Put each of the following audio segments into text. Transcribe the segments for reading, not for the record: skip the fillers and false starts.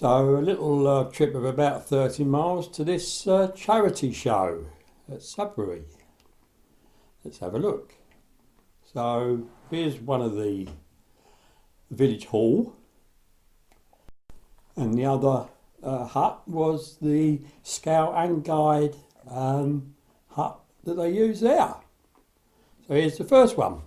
So a little trip of about 30 miles to this charity show at Sudbury. Let's have a look. So here's one of the village hall, and the other hut was the scout and guide hut that they use there. So here's the first one.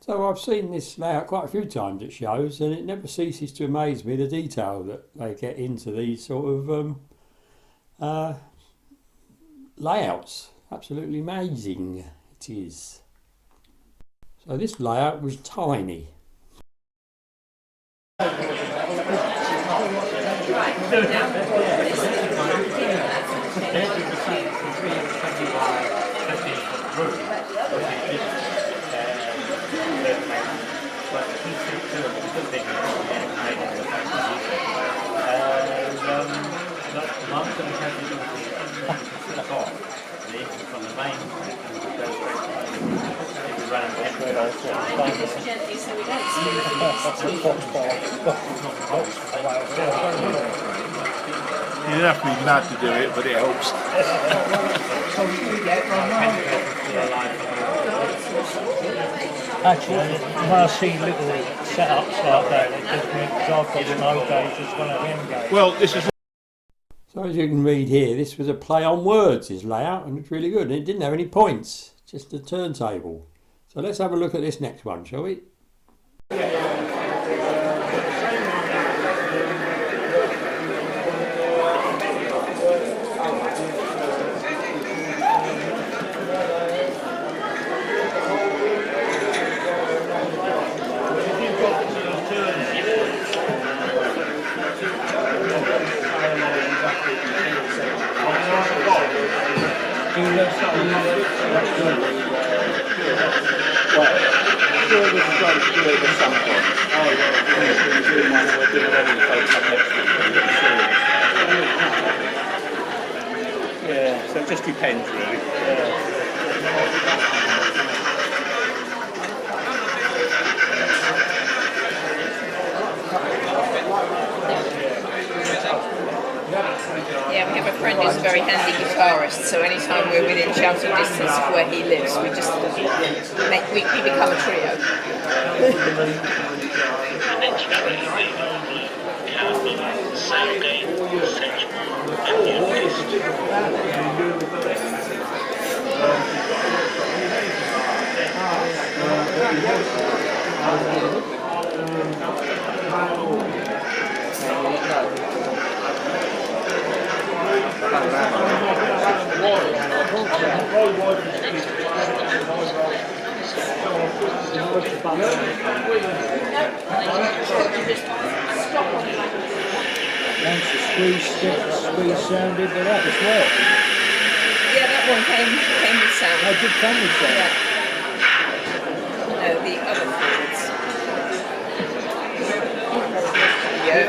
So I've seen this layout quite a few times at shows, and it never ceases to amaze me the detail that they get into these sort of layouts. Absolutely amazing it is. So this layout was tiny. You don't have to be mad to do it, but it helps. Actually, when I see little setups like that, it gives me, because I've got snow days as one of them days. Well, this is... So as you can read here, this was a play on words, his layout, and it's really good. And it didn't have any points, just a turntable. So let's have a look at this next one, shall we? Yeah, so it just depends really. Yeah, we have a friend who's a very handy guitarist, so anytime we're within shouting distance of where he lives, we just we become a trio. Once the squeeze sounded, but that was what? Yeah, that one came with sound. I did come with sound. Yeah. No, the other chords. Yeah.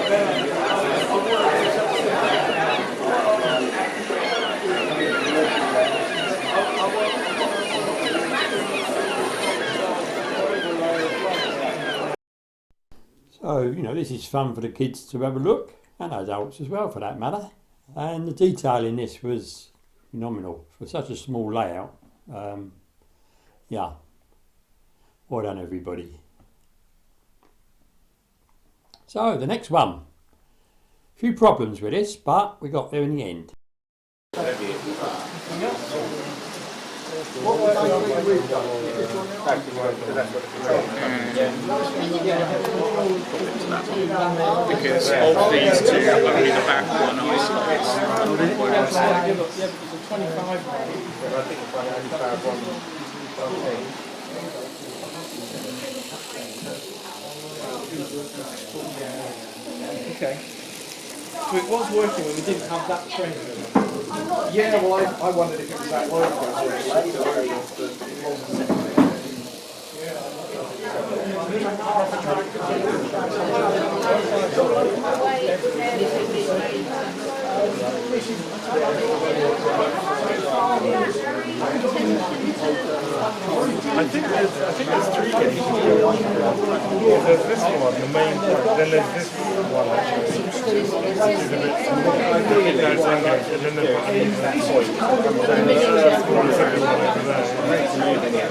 So, you know, this is fun for the kids to have a look, and adults as well for that matter. And the detail in this was phenomenal for such a small layout. Yeah, well done everybody. So the next one, a few problems with this, but we got there in the end. Because of these two, only the back one isolates. Okay. So it was working when we didn't have that trend. Yeah, well, I wondered if it was that word. I think there's three games. There's this one, the main point, then there's this one actually. It's a bit smaller. I think there's one game, and then there's one point. That's the one second one over there.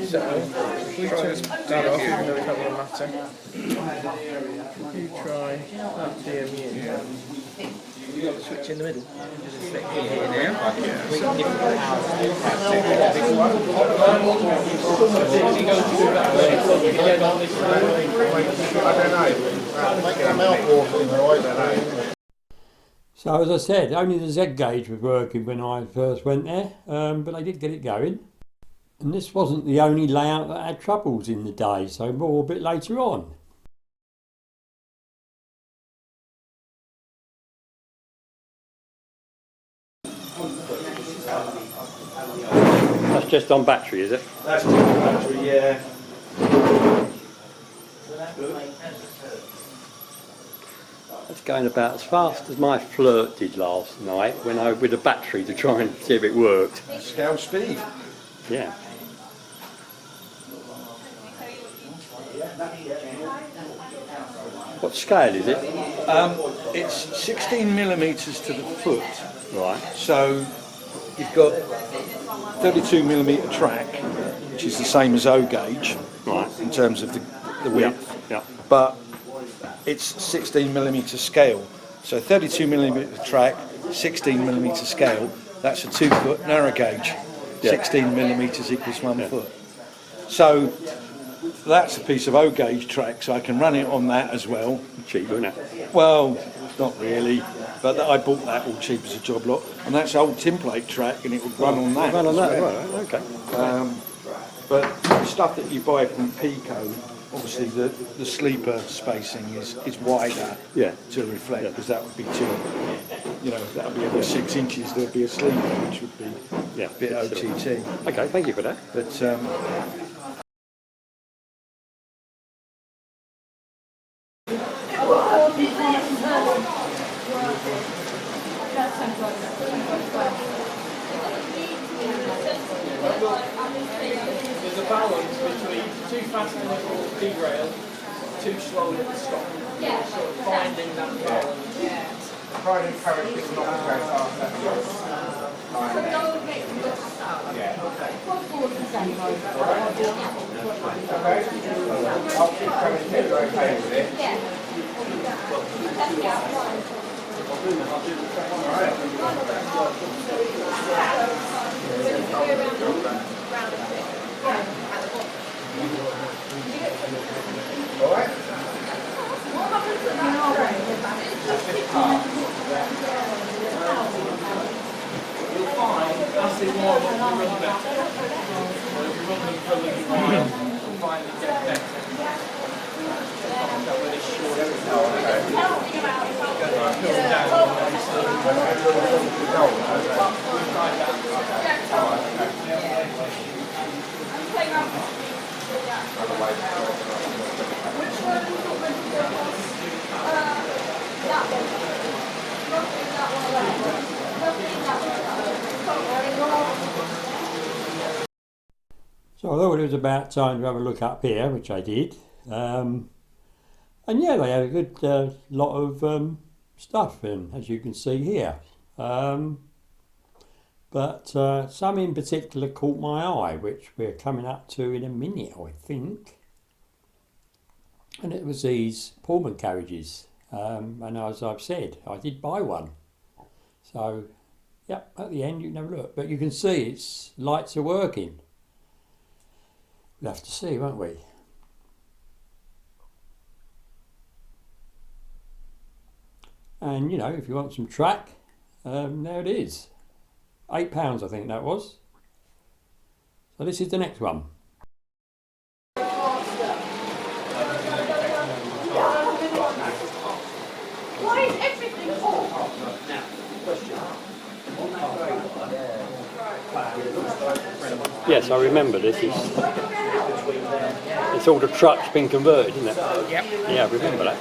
So, if we turn that off, even though it doesn't matter. If you try that DMU, switch in the middle. Select here now. So as I said, only the Z gauge was working when I first went there, but I did get it going. And this wasn't the only layout that had troubles in the day, so more a bit later on. That's just on battery, is it? That's just the battery, yeah. That's going about as fast as my flirt did last night when I with a battery to try and see if it worked. Scale speed. Yeah. What scale is it? It's 16 millimetres to the foot. Right. So you've got 32mm track, which is the same as O gauge, Right. in terms of the width. Yeah. But it's 16mm scale. So 32mm track, 16mm scale, that's a 2 foot narrow gauge. Yeah. 16mm equals 1 foot. So that's a piece of O gauge track, so I can run it on that as well. Cheap, isn't it? Well, not really, but I bought that all cheap as a job lot, and that's old template track, and it would run on that. Run on as that, well. right, okay. But the stuff that you buy from Pico, obviously the sleeper spacing is wider, Yeah. to reflect, because that would be too, that would be every 6 inches, there would be a sleeper, which would be Yeah. a bit OTT. Okay, thank you for that. But There's a balance between too fast and it will derail, too slow it will stop. So finding that balance. Try and encourage people not to go fast. I'll keep coming to you, okay with it? Alright? You'll find as they warm up, you run better. If you run them for a little while, you'll find it get better. That really short. Go down. We find that. So I thought it was about time to have a look up here, which I did. And yeah, they had a good lot of stuff in, as you can see here. But some in particular caught my eye, which we're coming up to in a minute, I think. And it was these Pullman carriages. And as I've said, I did buy one. So, yeah, at the end you can have a look. But you can see its lights are working. We'll have to see, won't we? And, you know, if you want some track, there it is. £8 I think that was. So this is the next one. Why is everything off? Yes, I remember this. It's all the trucks been converted, isn't it? Yep. Yeah, I remember that.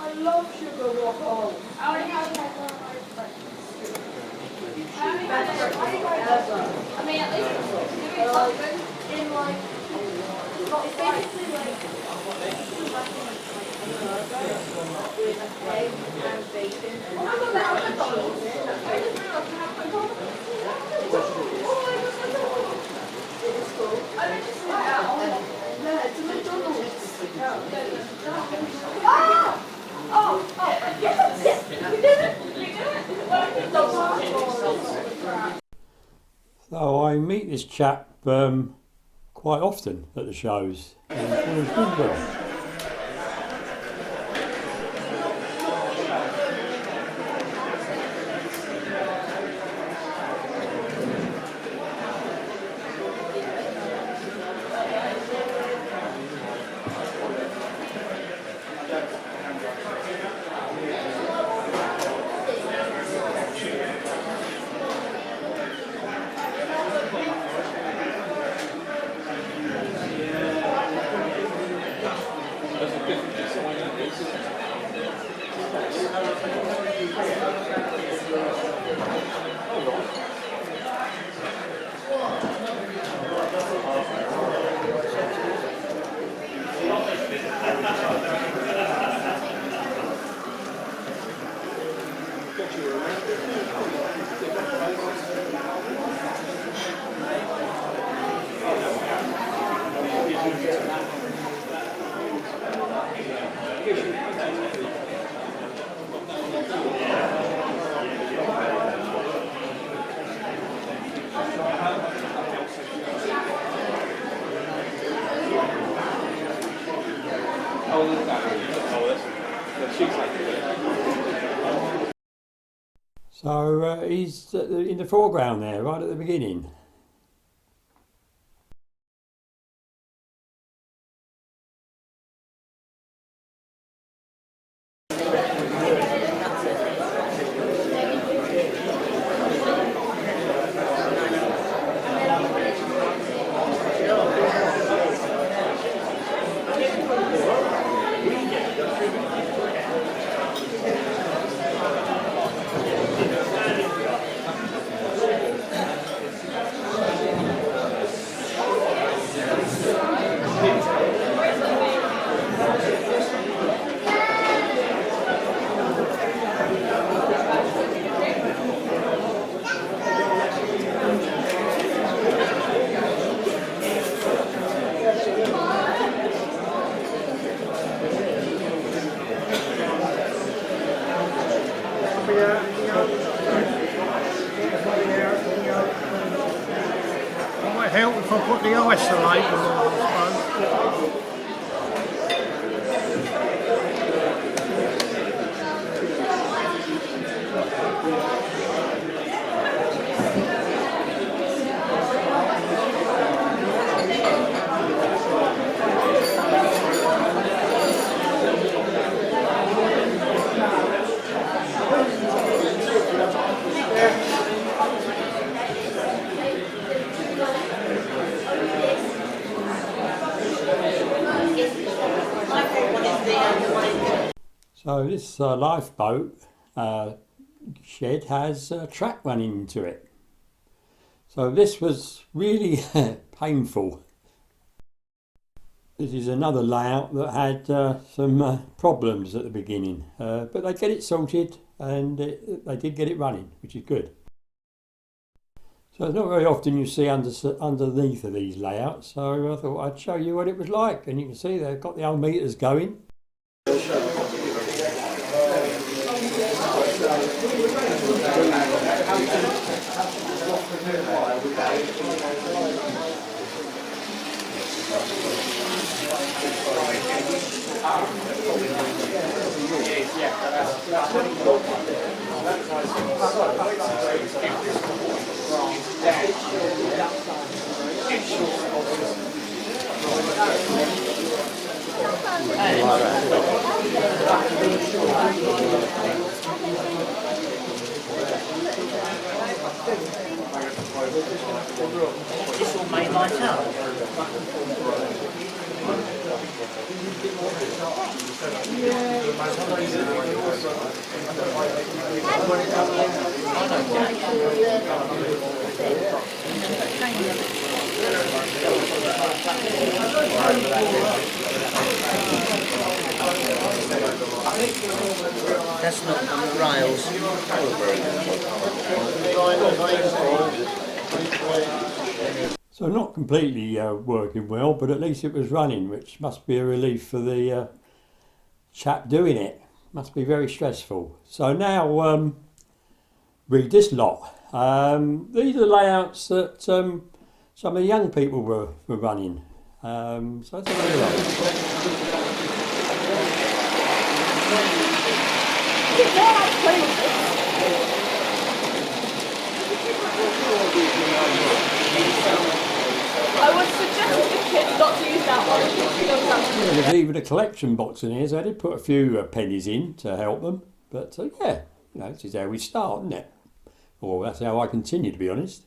I love sugar waffles. I mean, at least it's in like, it's basically like egg and bacon. Yeah, it's a McDonald's. Yes, we did it. So I meet this chap quite often at the shows. And it was good well. So he's in the foreground there, right at the beginning. It might help if I put the isolate on, I suppose. this lifeboat shed has a track running into it. So this was really painful. This is another layout that had some problems at the beginning, but they get it sorted, and they did get it running, which is good. So it's not very often you see underneath of these layouts, so I thought I'd show you what it was like, and you can see they've got the old meters going. This all made light up. That's not on the rails. So not completely working well, but at least it was running, which must be a relief for the chap doing it. Must be very stressful. So now read this lot. These are layouts that some of the young people were running. So let's have a look. I would suggest to the kids not to use that one. There's even a collection box in here, so I did put a few pennies in to help them. But yeah, you know, this is how we start, isn't it? Or that's how I continue, to be honest.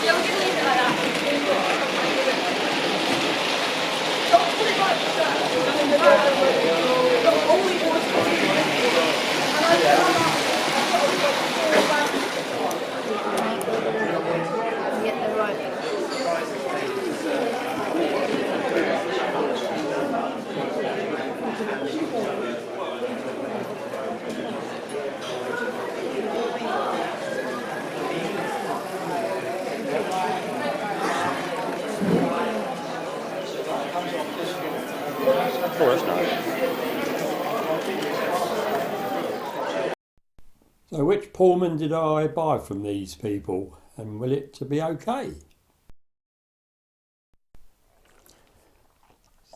Yeah, we can leave it like that. Don't put it like that. Don't only water. Get the right. Oh, that's nice. So which Pullman did I buy from these people, and will it to be okay?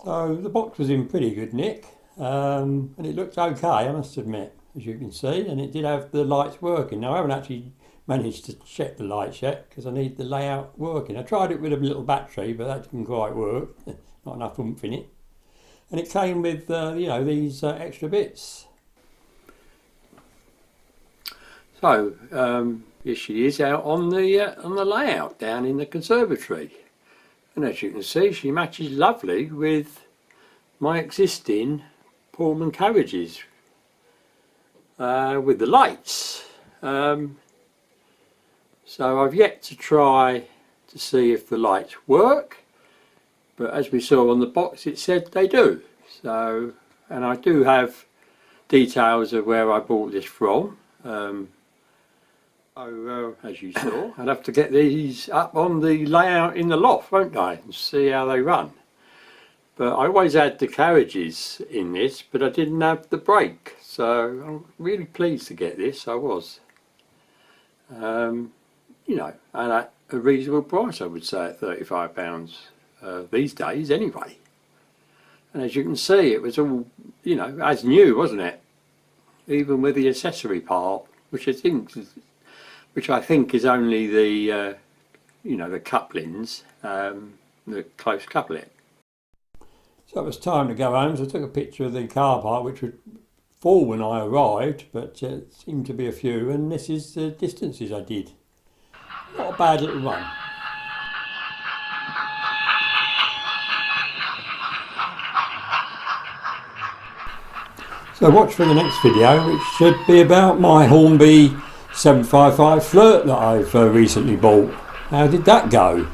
So the box was in pretty good nick, and it looked okay, I must admit, as you can see, and it did have the lights working. Now I haven't actually managed to check the lights yet because I need the layout working. I tried it with a little battery, but that didn't quite work. Not enough oomph in it. And it came with you know, these extra bits. So here she is out on the layout down in the conservatory, and as you can see, she matches lovely with my existing Pullman carriages with the lights. So I've yet to try to see if the lights work, but as we saw on the box, it said they do. So, and I do have details of where I bought this from. As you saw, I'd have to get these up on the layout in the loft, won't I, and see how they run. But I always had the carriages in this, but I didn't have the brake, so I'm really pleased to get this. I was, you know, and at a reasonable price, I would say, at £35 these days, anyway. And as you can see, it was all, you know, as new, wasn't it? Even with the accessory part, which I think is only the, you know, the couplings, the close coupling. So it was time to go home, so I took a picture of the car park, which was full when I arrived, but it seemed to be a few, and this is the distances I did. Not a bad little run. So watch for the next video, which should be about my Hornby 755 Flirt that I've recently bought. How did that go?